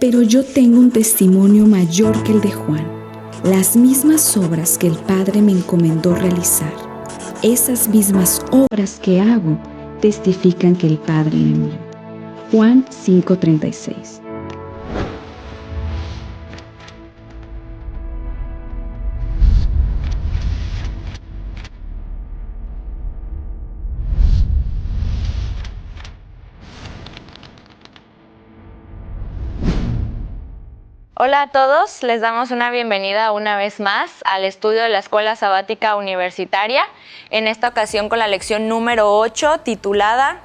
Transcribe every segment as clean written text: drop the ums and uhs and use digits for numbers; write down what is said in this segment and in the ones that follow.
Pero yo tengo un testimonio mayor que el de Juan, las mismas obras que el Padre me encomendó realizar. Esas mismas obras que hago testifican que el Padre me envió. Juan 5:36. Hola a todos, les damos una bienvenida una vez más al estudio de la Escuela Sabática Universitaria, en esta ocasión con la lección número 8 titulada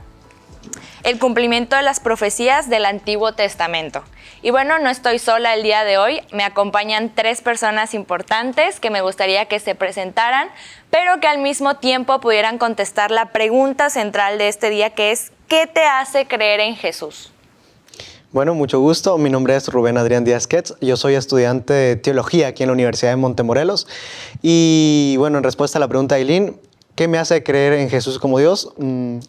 El cumplimiento de las profecías del Antiguo Testamento. Y bueno, no estoy sola el día de hoy, me acompañan 3 personas importantes que me gustaría que se presentaran, pero que al mismo tiempo pudieran contestar la pregunta central de este día, que es ¿qué te hace creer en Jesús? Bueno, mucho gusto. Mi nombre es Rubén Adrián Díaz Ketz. Yo soy estudiante de teología aquí en la Universidad de Montemorelos. Y bueno, en respuesta a la pregunta de Eileen, ¿qué me hace creer en Jesús como Dios?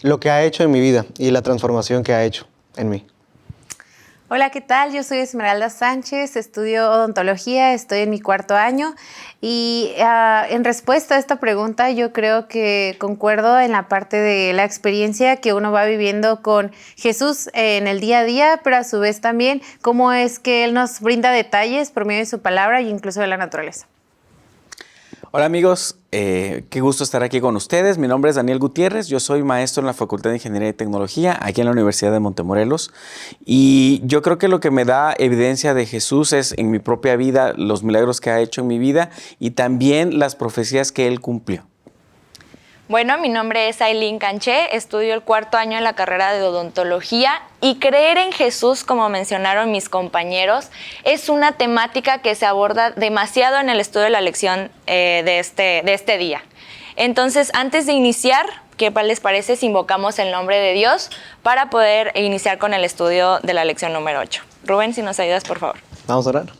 Lo que ha hecho en mi vida y la transformación que ha hecho en mí. Hola, ¿qué tal? Yo soy Esmeralda Sánchez, estudio odontología, estoy en mi 4º año y en respuesta a esta pregunta yo creo que concuerdo en la parte de la experiencia que uno va viviendo con Jesús en el día a día, pero a su vez también cómo es que Él nos brinda detalles por medio de su palabra e incluso de la naturaleza. Hola amigos, qué gusto estar aquí con ustedes. Mi nombre es Daniel Gutiérrez, yo soy maestro en la Facultad de Ingeniería y Tecnología aquí en la Universidad de Montemorelos y yo creo que lo que me da evidencia de Jesús es en mi propia vida, los milagros que ha hecho en mi vida y también las profecías que Él cumplió. Bueno, mi nombre es Eileen Canché, estudio el 4º año en la carrera de odontología y creer en Jesús, como mencionaron mis compañeros, es una temática que se aborda demasiado en el estudio de la lección de este día. Entonces, antes de iniciar, ¿qué les parece si invocamos el nombre de Dios para poder iniciar con el estudio de la lección número 8? Rubén, si nos ayudas, por favor. Vamos a orar.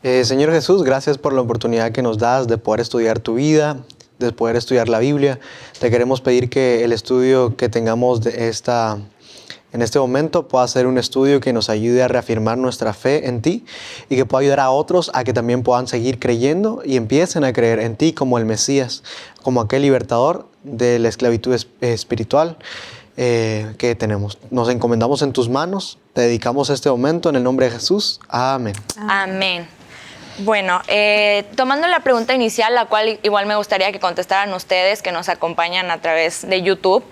Señor Jesús, gracias por la oportunidad que nos das de poder estudiar tu vida, de poder estudiar la Biblia. Te queremos pedir que el estudio que tengamos en este momento pueda ser un estudio que nos ayude a reafirmar nuestra fe en ti y que pueda ayudar a otros a que también puedan seguir creyendo y empiecen a creer en ti como el Mesías, como aquel libertador de la esclavitud espiritual que tenemos. Nos encomendamos en tus manos, te dedicamos este momento en el nombre de Jesús. Amén. Amén. Bueno, tomando la pregunta inicial, la cual igual me gustaría que contestaran ustedes que nos acompañan a través de YouTube,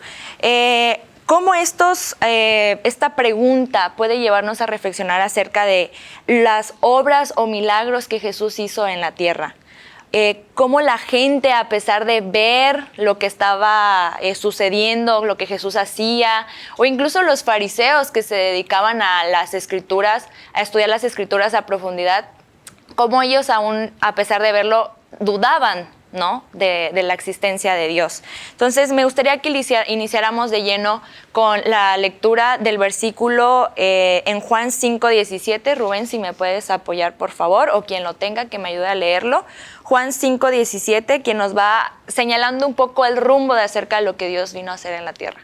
¿cómo esta pregunta puede llevarnos a reflexionar acerca de las obras o milagros que Jesús hizo en la tierra? Cómo la gente, a pesar de ver lo que estaba sucediendo, lo que Jesús hacía, o incluso los fariseos que se dedicaban a las escrituras, a estudiar las escrituras a profundidad, cómo ellos aún, a pesar de verlo, dudaban, ¿no?, de la existencia de Dios. Entonces, me gustaría que iniciáramos de lleno con la lectura del versículo en Juan 5:17. Rubén, si me puedes apoyar, por favor, o quien lo tenga, que me ayude a leerlo. Juan 5:17, quien nos va señalando un poco el rumbo de acerca de lo que Dios vino a hacer en la tierra.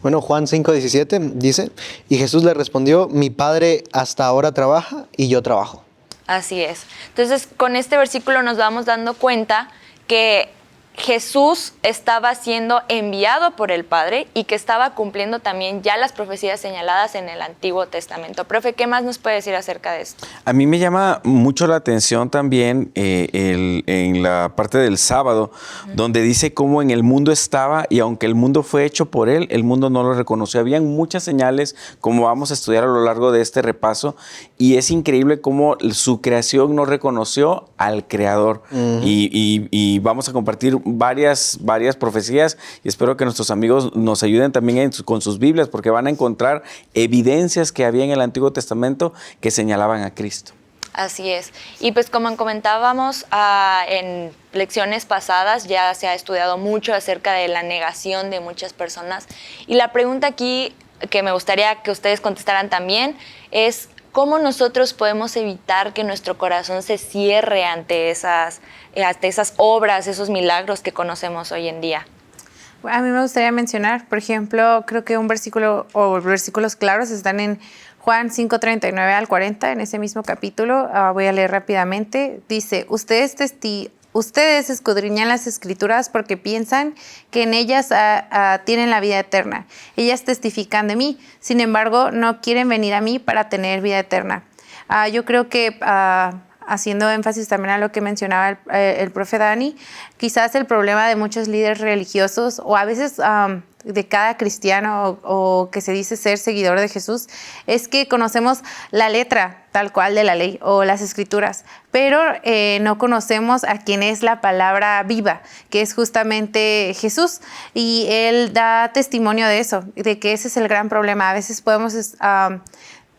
Bueno, Juan 5:17 dice, y Jesús le respondió, mi Padre hasta ahora trabaja y yo trabajo. Así es. Entonces, con este versículo nos vamos dando cuenta que Jesús estaba siendo enviado por el Padre y que estaba cumpliendo también ya las profecías señaladas en el Antiguo Testamento. Profe, ¿qué más nos puede decir acerca de esto? A mí me llama mucho la atención también en la parte del sábado, donde dice cómo en el mundo estaba y aunque el mundo fue hecho por Él, el mundo no lo reconoció. Habían muchas señales, como vamos a estudiar a lo largo de este repaso, y es increíble cómo su creación no reconoció al Creador. Y vamos a compartir varias profecías y espero que nuestros amigos nos ayuden también con sus Biblias, porque van a encontrar evidencias que había en el Antiguo Testamento que señalaban a Cristo. Así es. Y pues como comentábamos en lecciones pasadas, ya se ha estudiado mucho acerca de la negación de muchas personas. Y la pregunta aquí que me gustaría que ustedes contestaran también es ¿cómo nosotros podemos evitar que nuestro corazón se cierre ante esas obras, esos milagros que conocemos hoy en día? A mí me gustaría mencionar, por ejemplo, creo que un versículo o versículos claros están en Juan 5:39 al 40, en ese mismo capítulo, voy a leer rápidamente, dice, ustedes escudriñan las Escrituras porque piensan que en ellas tienen la vida eterna. Ellas testifican de mí, sin embargo, no quieren venir a mí para tener vida eterna. Yo creo que, haciendo énfasis también a lo que mencionaba el profe Dani, quizás el problema de muchos líderes religiosos, o a veces de cada cristiano o que se dice ser seguidor de Jesús, es que conocemos la letra tal cual de la ley o las Escrituras, pero no conocemos a quien es la palabra viva, que es justamente Jesús, y Él da testimonio de eso, de que ese es el gran problema. A veces podemos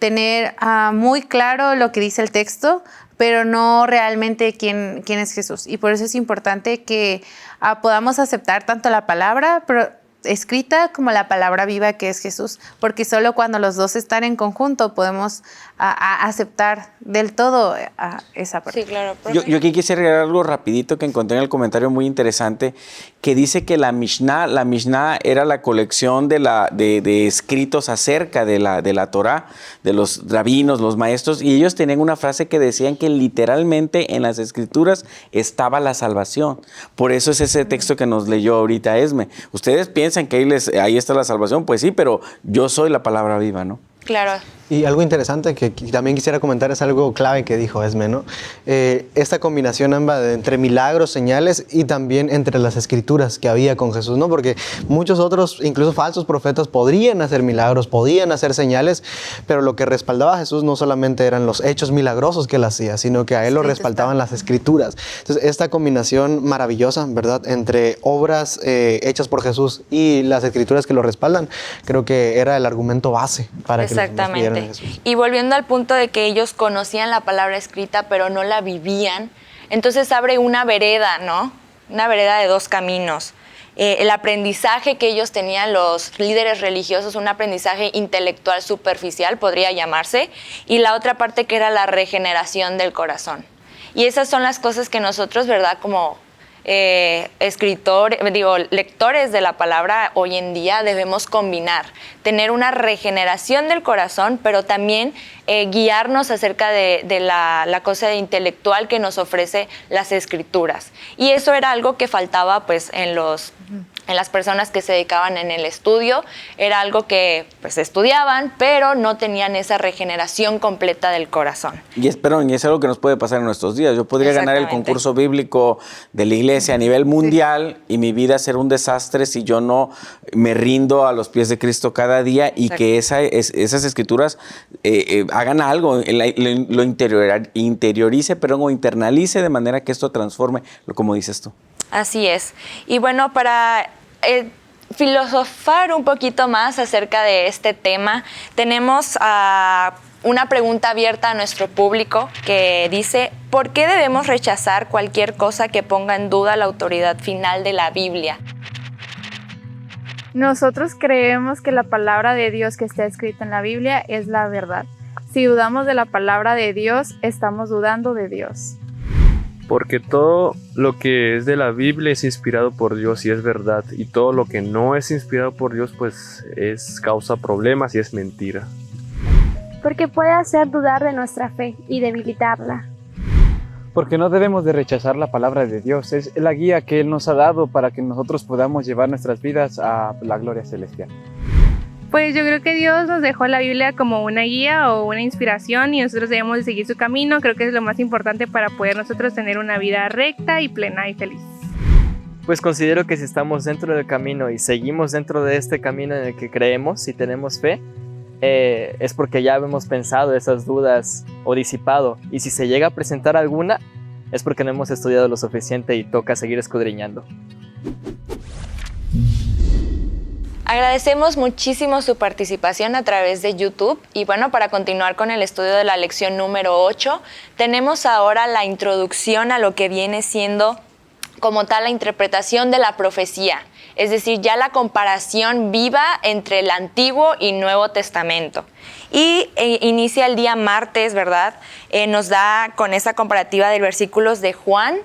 tener muy claro lo que dice el texto, pero no realmente quién es Jesús. Y por eso es importante que podamos aceptar tanto la palabra escrita como la palabra viva que es Jesús, porque solo cuando los dos están en conjunto podemos aceptar del todo esa parte. Sí, claro. Yo aquí quisiera agregar algo rapidito que encontré en el comentario muy interesante, que dice que la Mishnah era la colección de escritos acerca de la Torá, de los rabinos, los maestros, y ellos tenían una frase que decían que literalmente en las Escrituras estaba la salvación. Por eso es ese texto que nos leyó ahorita Esme. Ustedes piensan que ahí está la salvación, pues sí, pero yo soy la palabra viva, ¿no? Claro. Y algo interesante que también quisiera comentar es algo clave que dijo Esme, ¿no? Esta combinación ambas entre milagros, señales y también entre las escrituras que había con Jesús, ¿no? Porque muchos otros, incluso falsos profetas, podrían hacer milagros, podían hacer señales, pero lo que respaldaba a Jesús no solamente eran los hechos milagrosos que él hacía, sino que a él lo respaldaban las escrituras. Entonces, esta combinación maravillosa, ¿verdad?, entre obras hechas por Jesús y las escrituras que lo respaldan, creo que era el argumento base para que los demás creyeran en Jesús. Y volviendo al punto de que ellos conocían la palabra escrita, pero no la vivían, entonces abre una vereda, ¿no? Una vereda de dos caminos. El aprendizaje que ellos tenían, los líderes religiosos, un aprendizaje intelectual superficial, podría llamarse, y la otra parte que era la regeneración del corazón. Y esas son las cosas que nosotros, ¿verdad?, como lectores de la palabra hoy en día debemos combinar, tener una regeneración del corazón, pero también guiarnos acerca de la cosa intelectual que nos ofrece las Escrituras. Y eso era algo que faltaba pues en las personas que se dedicaban en el estudio, era algo que pues estudiaban, pero no tenían esa regeneración completa del corazón. Y es algo que nos puede pasar en nuestros días. Yo podría ganar el concurso bíblico de la iglesia a nivel mundial y mi vida ser un desastre si yo no me rindo a los pies de Cristo cada día y que esas escrituras hagan algo, lo interiorice, o internalice de manera que esto transforme, como dices tú. Así es. Y bueno, para filosofar un poquito más acerca de este tema, tenemos una pregunta abierta a nuestro público que dice, ¿por qué debemos rechazar cualquier cosa que ponga en duda la autoridad final de la Biblia? Nosotros creemos que la palabra de Dios que está escrita en la Biblia es la verdad. Si dudamos de la palabra de Dios, estamos dudando de Dios. Porque todo lo que es de la Biblia es inspirado por Dios y es verdad. Y todo lo que no es inspirado por Dios, pues causa problemas y es mentira. Porque puede hacer dudar de nuestra fe y debilitarla. Porque no debemos de rechazar la palabra de Dios. Es la guía que Él nos ha dado para que nosotros podamos llevar nuestras vidas a la gloria celestial. Pues yo creo que Dios nos dejó la Biblia como una guía o una inspiración y nosotros debemos de seguir su camino. Creo que es lo más importante para poder nosotros tener una vida recta y plena y feliz. Pues considero que si estamos dentro del camino y seguimos dentro de este camino en el que creemos y tenemos fe, es porque ya hemos pensado esas dudas o disipado. Y si se llega a presentar alguna, es porque no hemos estudiado lo suficiente y toca seguir escudriñando. Agradecemos muchísimo su participación a través de YouTube y bueno, para continuar con el estudio de la lección número 8, tenemos ahora la introducción a lo que viene siendo como tal la interpretación de la profecía, es decir, ya la comparación viva entre el Antiguo y Nuevo Testamento. Y inicia el día martes, ¿verdad? Nos da con esa comparativa de versículos de Juan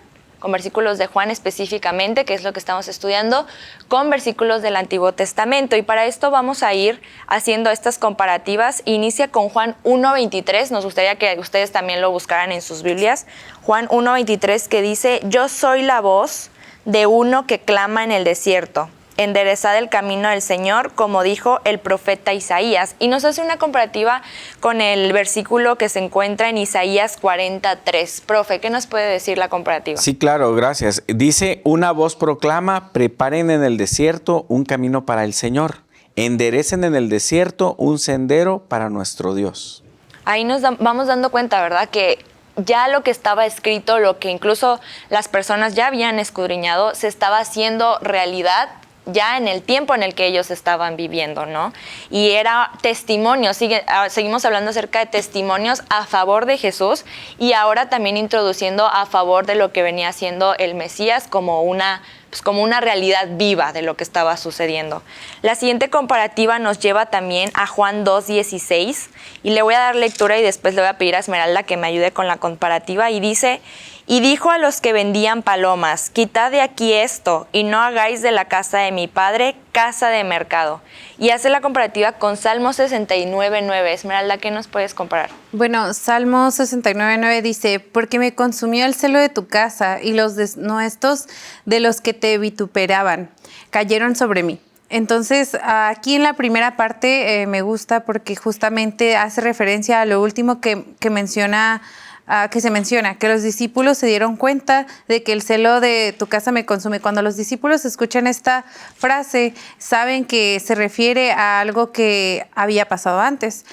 con versículos de Juan específicamente, que es lo que estamos estudiando, con versículos del Antiguo Testamento. Y para esto vamos a ir haciendo estas comparativas. Inicia con Juan 1:23. Nos gustaría que ustedes también lo buscaran en sus Biblias. Juan 1:23, que dice: yo soy la voz de uno que clama en el desierto. Enderezad el camino del Señor, como dijo el profeta Isaías. Y nos hace una comparativa con el versículo que se encuentra en Isaías 43. Profe, ¿qué nos puede decir la comparativa? Sí, claro, gracias. Dice, una voz proclama, preparen en el desierto un camino para el Señor. Enderecen en el desierto un sendero para nuestro Dios. Ahí nos vamos dando cuenta, ¿verdad? Que ya lo que estaba escrito, lo que incluso las personas ya habían escudriñado, se estaba haciendo realidad ya en el tiempo en el que ellos estaban viviendo, ¿no? Y era testimonio, seguimos hablando acerca de testimonios a favor de Jesús y ahora también introduciendo a favor de lo que venía siendo el Mesías como una realidad viva de lo que estaba sucediendo. La siguiente comparativa nos lleva también a Juan 2:16 y le voy a dar lectura y después le voy a pedir a Esmeralda que me ayude con la comparativa y dice: y dijo a los que vendían palomas, quitad de aquí esto y no hagáis de la casa de mi padre casa de mercado. Y hace la comparativa con Salmo 69:9. Esmeralda, ¿qué nos puedes comparar? Bueno, Salmo 69:9 dice: porque me consumió el celo de tu casa y los desnuestos de los que te vituperaban cayeron sobre mí. Entonces, aquí en la primera parte me gusta porque justamente hace referencia a lo último que se menciona, que los discípulos se dieron cuenta de que el celo de tu casa me consume. Cuando los discípulos escuchan esta frase, saben que se refiere a algo que había pasado antes.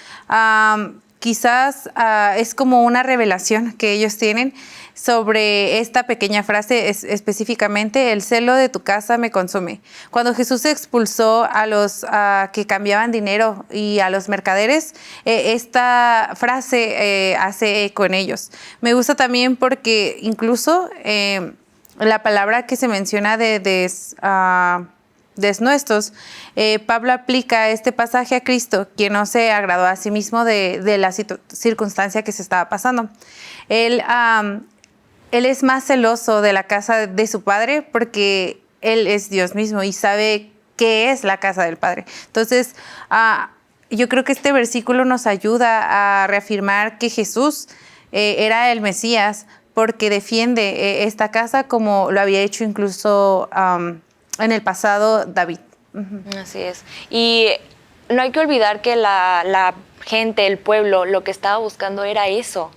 Quizás es como una revelación que ellos tienen sobre esta pequeña frase, específicamente, el celo de tu casa me consume. Cuando Jesús expulsó a los que cambiaban dinero y a los mercaderes, esta frase hace eco en ellos. Me gusta también porque incluso la palabra que se menciona de desnuestos, Pablo aplica este pasaje a Cristo, quien no se agradó a sí mismo de la circunstancia que se estaba pasando. Él es más celoso de la casa de su padre porque Él es Dios mismo y sabe qué es la casa del Padre. Entonces, yo creo que este versículo nos ayuda a reafirmar que Jesús era el Mesías porque defiende esta casa como lo había hecho incluso en el pasado David. Así es. Y no hay que olvidar que la gente, el pueblo, lo que estaba buscando era eso.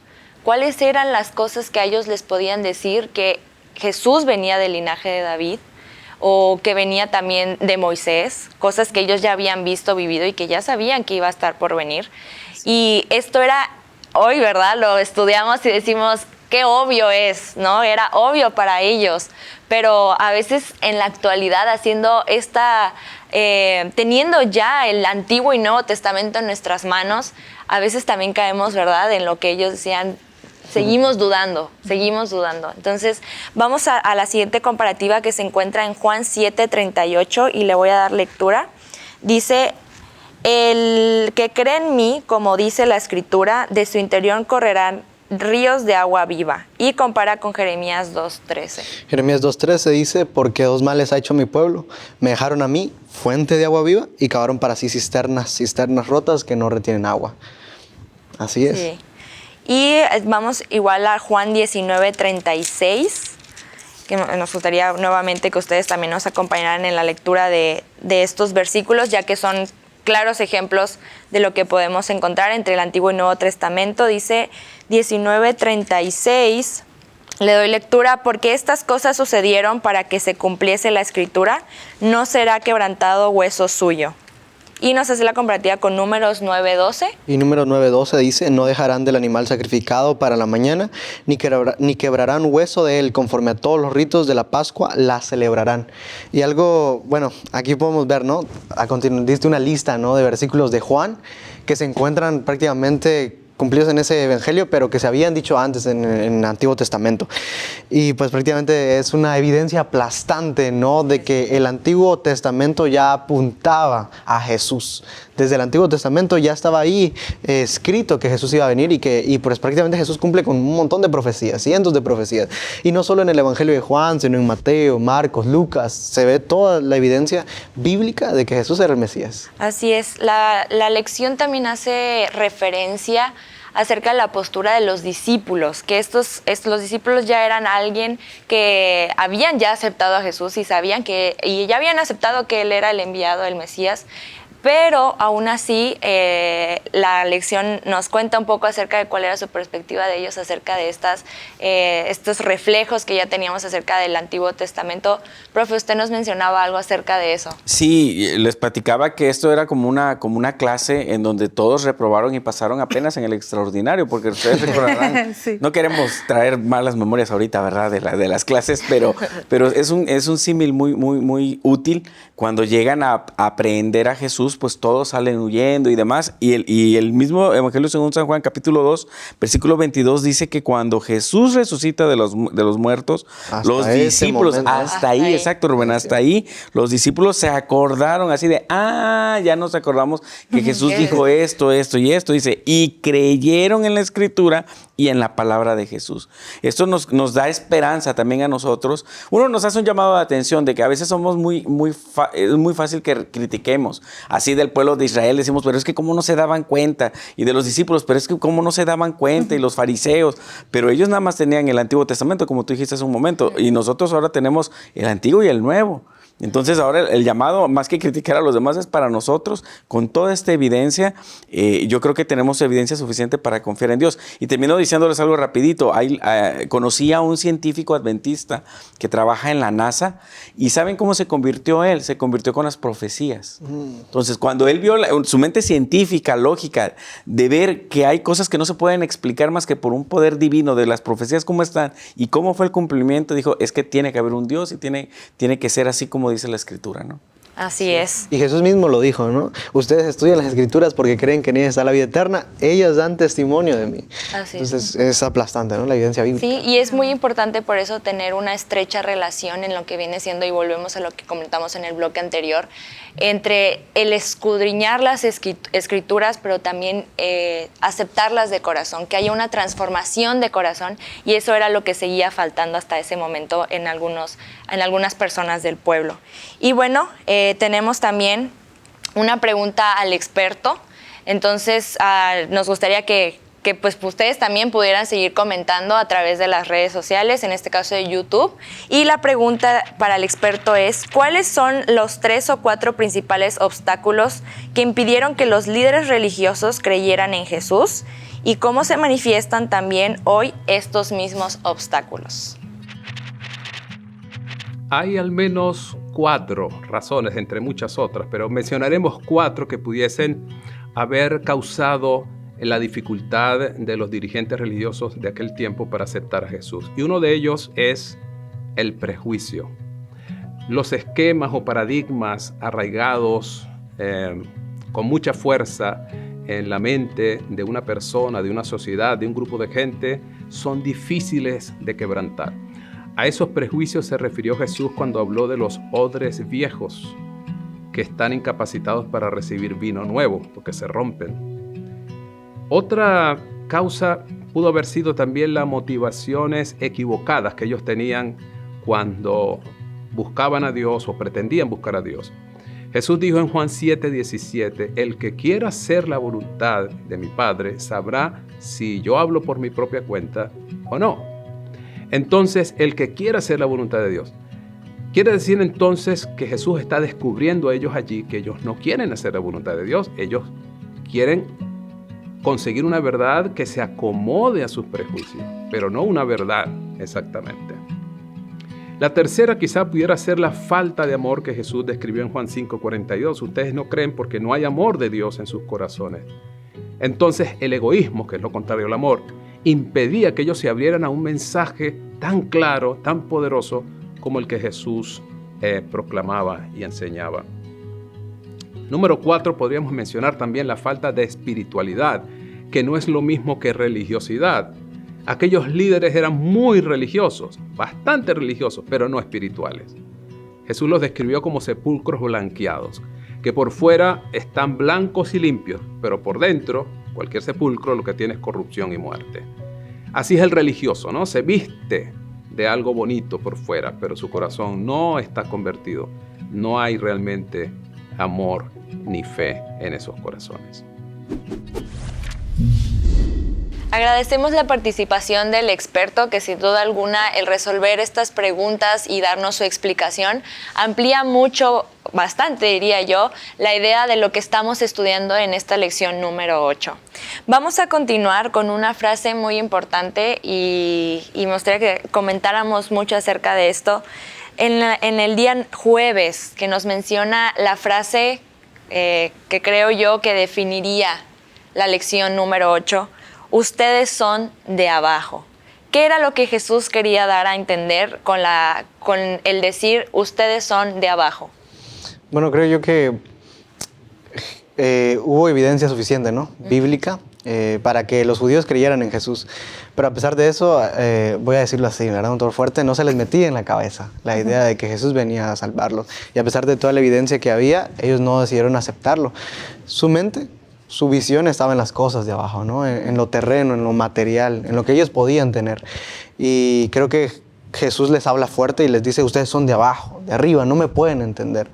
¿Cuáles eran las cosas que a ellos les podían decir que Jesús venía del linaje de David o que venía también de Moisés? Cosas que ellos ya habían visto, vivido y que ya sabían que iba a estar por venir. Y esto era hoy, ¿verdad? Lo estudiamos y decimos, qué obvio es, ¿no? Era obvio para ellos. Pero a veces en la actualidad haciendo teniendo ya el Antiguo y Nuevo Testamento en nuestras manos, a veces también caemos, ¿verdad?, en lo que ellos decían. Seguimos dudando. Entonces, vamos a la siguiente comparativa que se encuentra en Juan 7:38 y le voy a dar lectura. Dice, el que cree en mí, como dice la Escritura, de su interior correrán ríos de agua viva. Y compara con Jeremías 2:13. Jeremías 2:13 dice, porque dos males ha hecho mi pueblo. Me dejaron a mí fuente de agua viva y cavaron para sí cisternas rotas que no retienen agua. Así es. Sí. Y vamos igual a Juan 19:36, que nos gustaría nuevamente que ustedes también nos acompañaran en la lectura de estos versículos, ya que son claros ejemplos de lo que podemos encontrar entre el Antiguo y Nuevo Testamento. Dice 19:36, le doy lectura, porque estas cosas sucedieron para que se cumpliese la Escritura, no será quebrantado hueso suyo. Y nos hace la comparativa con Números 9:12. Y Números 9:12 dice, no dejarán del animal sacrificado para la mañana, ni quebrarán hueso de él, conforme a todos los ritos de la Pascua la celebrarán. Y algo, bueno, aquí podemos ver, ¿no? A continuación, diste una lista, ¿no?, de versículos de Juan que se encuentran prácticamente cumplidos en ese evangelio, pero que se habían dicho antes en el Antiguo Testamento. Y pues prácticamente es una evidencia aplastante, ¿no?, de que el Antiguo Testamento ya apuntaba a Jesús, desde el Antiguo Testamento ya estaba ahí escrito que Jesús iba a venir y pues prácticamente Jesús cumple con un montón de profecías, cientos de profecías. Y no solo en el Evangelio de Juan, sino en Mateo, Marcos, Lucas, se ve toda la evidencia bíblica de que Jesús era el Mesías. Así es, la lección también hace referencia acerca de la postura de los discípulos, que los discípulos ya eran alguien que habían ya aceptado a Jesús y sabían y ya habían aceptado que Él era el enviado, el Mesías, pero aún así la lección nos cuenta un poco acerca de cuál era su perspectiva de ellos acerca de estos reflejos que ya teníamos acerca del Antiguo Testamento. Profe, usted nos mencionaba algo acerca de eso. Sí, les platicaba que esto era como una clase en donde todos reprobaron y pasaron apenas en el extraordinario, porque ustedes recordarán, sí. No queremos traer malas memorias ahorita, ¿verdad? De las clases, pero es un símil muy útil. Cuando llegan a aprehender a Jesús, pues todos salen huyendo y demás. Y el mismo Evangelio según San Juan, capítulo 2, versículo 22, dice que cuando Jesús resucita de los muertos, hasta los discípulos, hasta ahí, exacto, Rubén, hasta ahí, los discípulos se acordaron así de, ya nos acordamos que Jesús dijo esto y esto, dice, y creyeron en la Escritura y en la palabra de Jesús. Esto nos da esperanza también a nosotros. Uno nos hace un llamado de atención de que a veces somos es muy fácil que critiquemos. Así del pueblo de Israel decimos, pero es que cómo no se daban cuenta. Y de los discípulos, pero es que cómo no se daban cuenta. Y los fariseos, pero ellos nada más tenían el Antiguo Testamento, como tú dijiste hace un momento. Y nosotros ahora tenemos el Antiguo y el Nuevo. Entonces ahora el llamado, más que criticar a los demás, es para nosotros. Con toda esta evidencia, yo creo que tenemos evidencia suficiente para confiar en Dios. Y termino diciéndoles algo rapidito. Conocí a un científico adventista que trabaja en la NASA, y ¿saben cómo se convirtió él? Se convirtió con las profecías. Entonces, cuando él vio su mente científica, lógica, de ver que hay cosas que no se pueden explicar más que por un poder divino, de las profecías cómo están y cómo fue el cumplimiento, dijo, es que tiene que haber un Dios y tiene que ser así como dice la Escritura, ¿no? Así es. Y Jesús mismo lo dijo, ¿no? Ustedes estudian las Escrituras porque creen que en ellas está la vida eterna. Ellas dan testimonio de mí. Así Entonces es aplastante, ¿no? La evidencia bíblica. Sí, y es muy importante por eso tener una estrecha relación en lo que viene siendo, y volvemos a lo que comentamos en el bloque anterior, entre el escudriñar las Escrituras, pero también aceptarlas de corazón, que haya una transformación de corazón, y eso era lo que seguía faltando hasta ese momento en algunas personas del pueblo. Y bueno, tenemos también una pregunta al experto. Entonces, nos gustaría que pues ustedes también pudieran seguir comentando a través de las redes sociales, en este caso de YouTube. Y la pregunta para el experto es, ¿cuáles son los 3 o 4 principales obstáculos que impidieron que los líderes religiosos creyeran en Jesús? ¿Y cómo se manifiestan también hoy estos mismos obstáculos? Hay al menos 4 razones, entre muchas otras, pero mencionaremos 4 que pudiesen haber causado la dificultad de los dirigentes religiosos de aquel tiempo para aceptar a Jesús. Y uno de ellos es el prejuicio. Los esquemas o paradigmas arraigados con mucha fuerza en la mente de una persona, de una sociedad, de un grupo de gente, son difíciles de quebrantar. A esos prejuicios se refirió Jesús cuando habló de los odres viejos que están incapacitados para recibir vino nuevo, porque se rompen. Otra causa pudo haber sido también las motivaciones equivocadas que ellos tenían cuando buscaban a Dios o pretendían buscar a Dios. Jesús dijo en Juan 7:17, el que quiera hacer la voluntad de mi Padre sabrá si yo hablo por mi propia cuenta o no. Entonces, el que quiera hacer la voluntad de Dios. Quiere decir entonces que Jesús está descubriendo a ellos allí que ellos no quieren hacer la voluntad de Dios. Ellos quieren conseguir una verdad que se acomode a sus prejuicios, pero no una verdad exactamente. La tercera quizá pudiera ser la falta de amor que Jesús describió en Juan 5:42. Ustedes no creen porque no hay amor de Dios en sus corazones. Entonces el egoísmo, que es lo contrario al amor, impedía que ellos se abrieran a un mensaje tan claro, tan poderoso como el que Jesús proclamaba y enseñaba. Número 4, podríamos mencionar también la falta de espiritualidad, que no es lo mismo que religiosidad. Aquellos líderes eran muy religiosos, bastante religiosos, pero no espirituales. Jesús los describió como sepulcros blanqueados. que por fuera están blancos y limpios, pero por dentro, cualquier sepulcro lo que tiene es corrupción y muerte. Así es el religioso, ¿no? Se viste de algo bonito por fuera, pero su corazón no está convertido. No hay realmente amor ni fe en esos corazones. Agradecemos la participación del experto, que sin duda alguna el resolver estas preguntas y darnos su explicación amplía mucho, bastante diría yo, la idea de lo que estamos estudiando en esta lección número 8. Vamos a continuar con una frase muy importante y me gustaría que comentáramos mucho acerca de esto. En el día jueves, que nos menciona la frase que creo yo que definiría la lección número 8, ustedes son de abajo. ¿Qué era lo que Jesús quería dar a entender con el decir ustedes son de abajo? Bueno, creo yo que hubo evidencia suficiente, ¿no? Bíblica, para que los judíos creyeran en Jesús. Pero a pesar de eso, voy a decirlo así, ¿verdad? Un tono fuerte, no se les metía en la cabeza la idea de que Jesús venía a salvarlos. Y a pesar de toda la evidencia que había, ellos no decidieron aceptarlo. Su mente, su visión estaba en las cosas de abajo, ¿no? En lo terreno, en lo material, en lo que ellos podían tener. Y creo que Jesús les habla fuerte y les dice, ustedes son de abajo, de arriba, no me pueden entender.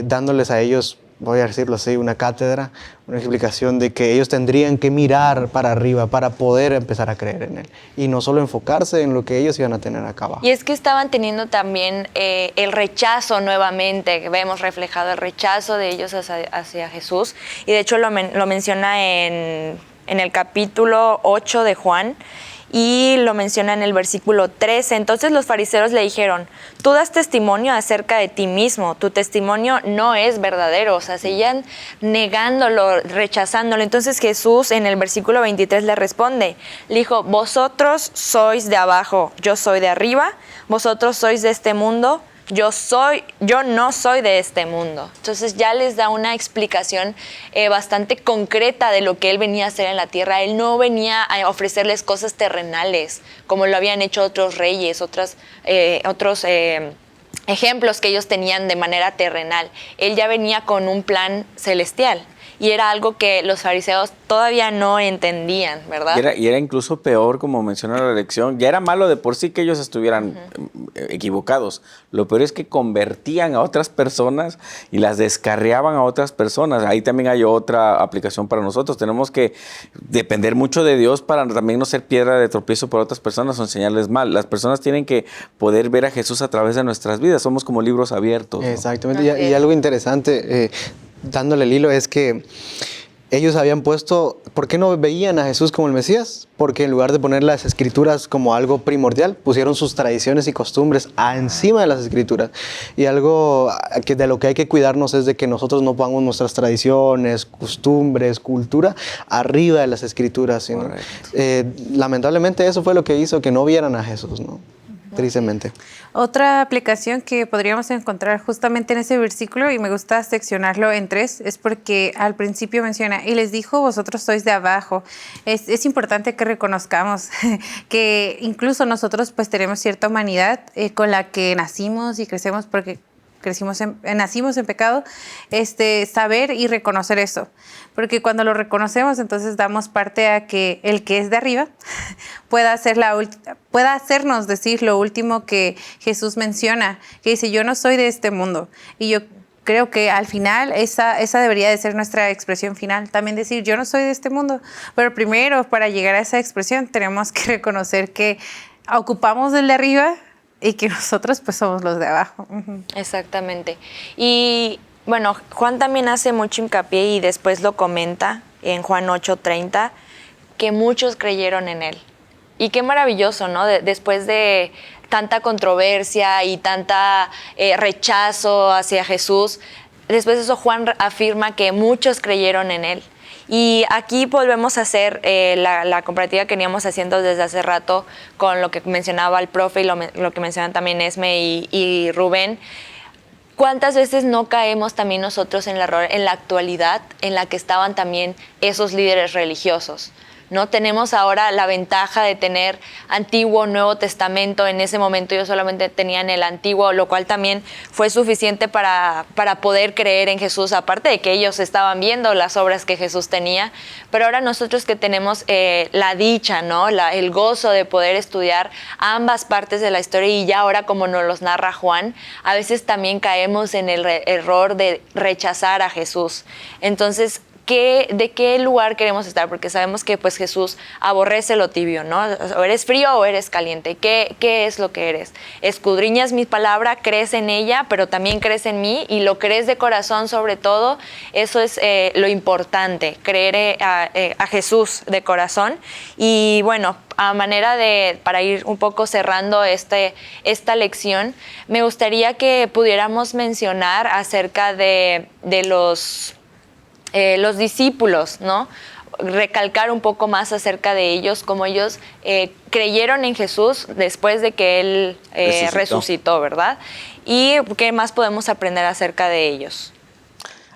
Dándoles a ellos, voy a decirlo así, una cátedra, una explicación de que ellos tendrían que mirar para arriba para poder empezar a creer en Él. Y no solo enfocarse en lo que ellos iban a tener acá abajo. Y es que estaban teniendo también el rechazo nuevamente, que vemos reflejado el rechazo de ellos hacia Jesús. Y de hecho lo menciona en el capítulo 8 de Juan. Y lo menciona en el versículo 13. Entonces los fariseos le dijeron, tú das testimonio acerca de ti mismo, tu testimonio no es verdadero. O sea, seguían negándolo, rechazándolo. Entonces Jesús en el versículo 23 le responde, le dijo, vosotros sois de abajo, yo soy de arriba, vosotros sois de este mundo, yo no soy de este mundo. Entonces ya les da una explicación bastante concreta de lo que Él venía a hacer en la tierra. Él no venía a ofrecerles cosas terrenales, como lo habían hecho otros reyes, otros ejemplos que ellos tenían de manera terrenal. Él ya venía con un plan celestial. Y era algo que los fariseos todavía no entendían, ¿verdad? Y era incluso peor, como menciona la lección. Ya era malo de por sí que ellos estuvieran equivocados. Lo peor es que convertían a otras personas y las descarriaban a otras personas. Ahí también hay otra aplicación para nosotros. Tenemos que depender mucho de Dios para también no ser piedra de tropiezo para otras personas o enseñarles mal. Las personas tienen que poder ver a Jesús a través de nuestras vidas. Somos como libros abiertos, ¿no? Exactamente. Y algo interesante, dándole el hilo, es que ellos habían puesto, ¿por qué no veían a Jesús como el Mesías? Porque en lugar de poner las escrituras como algo primordial, pusieron sus tradiciones y costumbres encima de las escrituras. Y algo que de lo que hay que cuidarnos es de que nosotros no pongamos nuestras tradiciones, costumbres, cultura arriba de las escrituras, sino, lamentablemente eso fue lo que hizo que no vieran a Jesús, ¿no? Tristemente. Otra aplicación que podríamos encontrar justamente en ese versículo, y me gusta seccionarlo en 3, es porque al principio menciona, y les dijo, vosotros sois de abajo. Es importante que reconozcamos que incluso nosotros pues tenemos cierta humanidad con la que nacimos y crecemos porque nacimos en pecado, saber y reconocer eso. Porque cuando lo reconocemos, entonces damos parte a que el que es de arriba pueda hacernos decir lo último que Jesús menciona, que dice, yo no soy de este mundo. Y yo creo que al final esa debería de ser nuestra expresión final. También decir, yo no soy de este mundo. Pero primero, para llegar a esa expresión, tenemos que reconocer que ocupamos el de arriba y que nosotros pues somos los de abajo. Exactamente. Y bueno, Juan también hace mucho hincapié y después lo comenta en Juan 8:30, que muchos creyeron en Él. Y qué maravilloso, ¿no? Después de tanta controversia y tanta rechazo hacia Jesús, después de eso Juan afirma que muchos creyeron en Él. Y aquí volvemos a hacer la comparativa que veníamos haciendo desde hace rato con lo que mencionaba el profe y lo que mencionan también Esme y Rubén. ¿Cuántas veces no caemos también nosotros en el error en la actualidad en la que estaban también esos líderes religiosos? ¿no? Tenemos ahora la ventaja de tener Antiguo, Nuevo Testamento. En ese momento yo solamente tenía en el Antiguo, lo cual también fue suficiente para poder creer en Jesús, aparte de que ellos estaban viendo las obras que Jesús tenía. Pero ahora nosotros que tenemos la dicha, ¿no? El gozo de poder estudiar ambas partes de la historia, y ya ahora como nos los narra Juan, a veces también caemos en el error de rechazar a Jesús. Entonces, ¿de qué lugar queremos estar? Porque sabemos que pues Jesús aborrece lo tibio, ¿no? O eres frío o eres caliente. ¿Qué es lo que eres? Escudriñas mi palabra, crees en ella, pero también crees en mí, y lo crees de corazón sobre todo. Eso es lo importante, creer a Jesús de corazón. Y bueno, a manera para ir un poco cerrando esta lección, me gustaría que pudiéramos mencionar acerca de los discípulos, ¿no? Recalcar un poco más acerca de ellos, cómo ellos creyeron en Jesús después de que Él resucitó, ¿verdad? Y qué más podemos aprender acerca de ellos.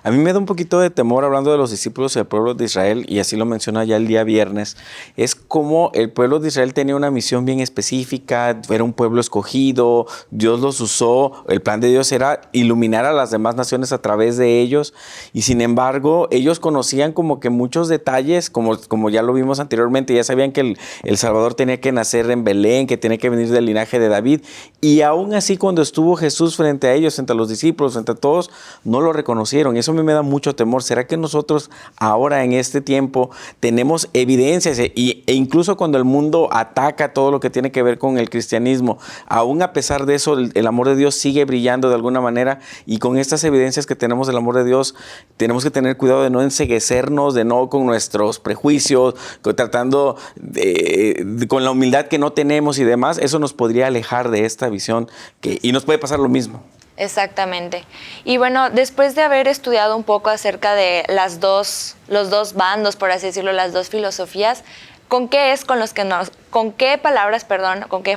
A mí me da un poquito de temor, hablando de los discípulos del pueblo de Israel, y así lo menciona ya el día viernes, es como el pueblo de Israel tenía una misión bien específica, era un pueblo escogido, Dios los usó, el plan de Dios era iluminar a las demás naciones a través de ellos, y sin embargo ellos conocían como que muchos detalles, como ya lo vimos anteriormente, ya sabían que el Salvador tenía que nacer en Belén, que tenía que venir del linaje de David, y aún así cuando estuvo Jesús frente a ellos, frente a los discípulos, frente a todos, no lo reconocieron. Eso a mí me da mucho temor. ¿Será que nosotros ahora en este tiempo tenemos evidencias e incluso cuando el mundo ataca todo lo que tiene que ver con el cristianismo, aún a pesar de eso el amor de Dios sigue brillando de alguna manera, y con estas evidencias que tenemos del amor de Dios tenemos que tener cuidado de no enceguecernos, de no con nuestros prejuicios, tratando con la humildad que no tenemos y demás? Eso nos podría alejar de esta visión y nos puede pasar lo mismo. Exactamente. Y bueno, después de haber estudiado un poco acerca de los dos bandos, por así decirlo, las dos filosofías, ¿con qué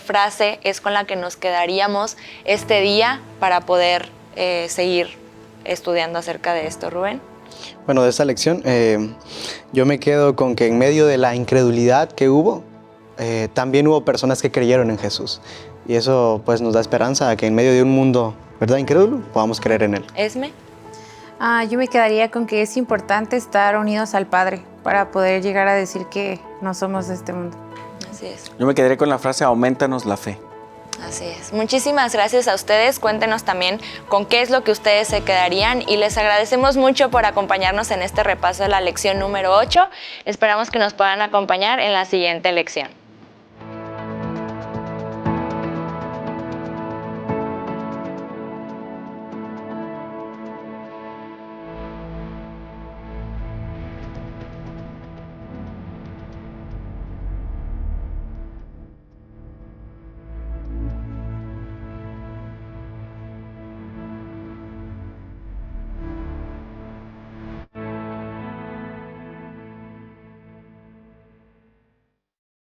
frase es con la que nos quedaríamos este día para poder seguir estudiando acerca de esto, Rubén? Bueno, de esta lección yo me quedo con que en medio de la incredulidad que hubo, también hubo personas que creyeron en Jesús. Y eso pues nos da esperanza a que en medio de un mundo, ¿verdad?, incrédulo, podamos creer en Él. Esme. Yo me quedaría con que es importante estar unidos al Padre para poder llegar a decir que no somos de este mundo. Así es. Yo me quedaría con la frase: aumentanos la fe. Así es. Muchísimas gracias a ustedes. Cuéntenos también con qué es lo que ustedes se quedarían, y les agradecemos mucho por acompañarnos en este repaso de la lección número 8. Esperamos que nos puedan acompañar en la siguiente lección.